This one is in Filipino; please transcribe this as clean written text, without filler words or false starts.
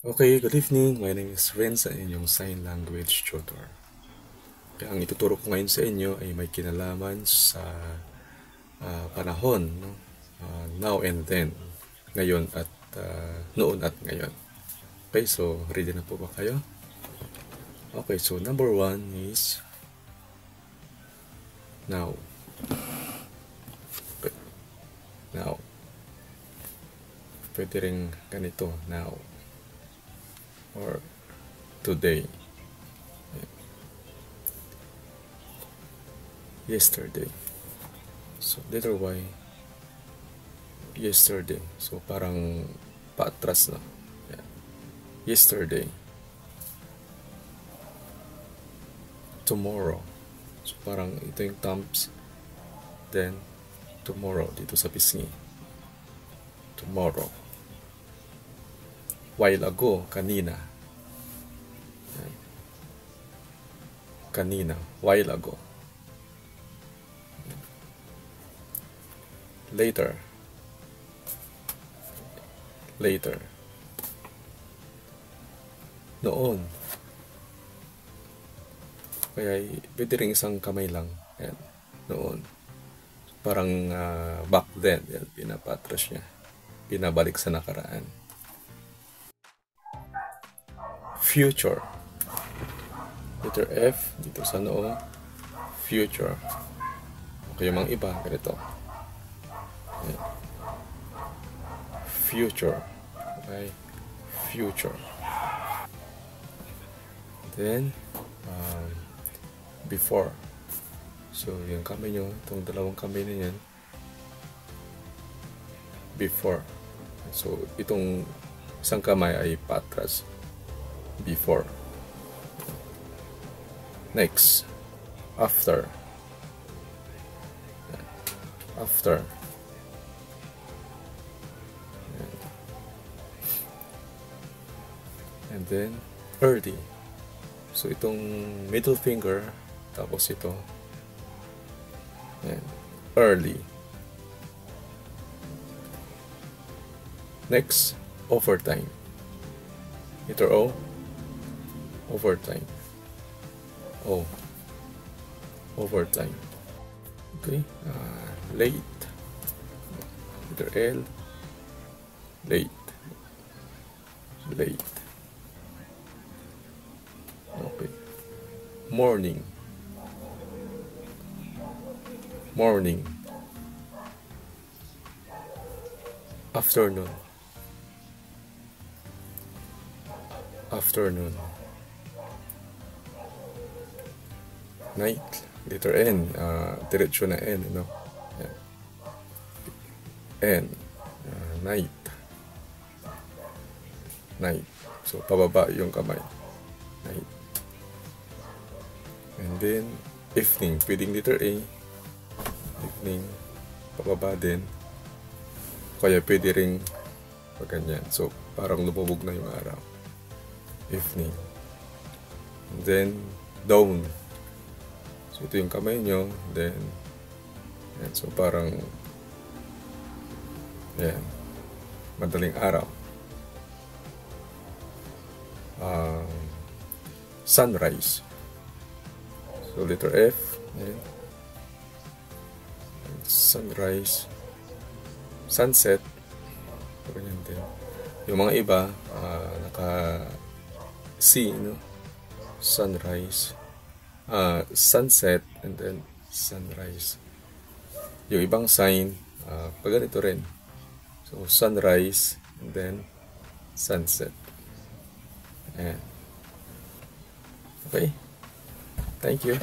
Okay, good evening. My name is Renz, ang inyong sign language tutor. Kaya ang ituturo ko ngayon sa inyo ay may kinalaman sa panahon, no? Now and then, ngayon at noon at ngayon. Okay, so ready na po ba kayo? Okay, so number 1 is now. Okay. Now. Pwede rin ganito, now. Or today. Yesterday. So letter Y, yesterday. So parang paatras na. Yeah. Yesterday. Tomorrow. So parang ito yung thumbs. Then tomorrow dito sa pisngi. Tomorrow. While ago, kanina. Yan. Kanina, while ago. Later. Later. Noon. Kaya pwede rin isang kamay lang. Yan. Noon. Parang back then. Yan, pinapatras niya. Pinabalik sa nakaraan. Future. Letter F dito sa noo. Future. Okay, yung mga iba ganito. Ayan. Future. Okay. Future. Then before. So yung kamay nyo, itong dalawang kamay na yan. Before. So itong isang kamay ay patras. Before. Next, after. After. And then early. So itong middle finger, tapos ito. And early. Next, overtime. Letter O. Overtime. Oh, overtime. Okay. Late. Letter L. Late. Late. Okay. Morning. Morning. Afternoon. Afternoon. Night, letter N, diretso na N, no? N, night. Night. So, pababa yung kamay. Night. And then, evening, pwedeng letter A. Evening, pababa din. Kaya pwede ring ganyan. So, parang lumubog na yung araw. Evening. And then, dawn. So, ito yung kamay nyo. Then, yan. So, parang, yan. Madaling araw. Sunrise. So, letter F. Yan. Sunrise. Sunset. Ganyan din. Yung mga iba, naka-C, no? Sunrise. Sunset and then sunrise. Yung ibang sign, pag ganito rin. So, sunrise and then sunset. Ayan. Okay. Thank you.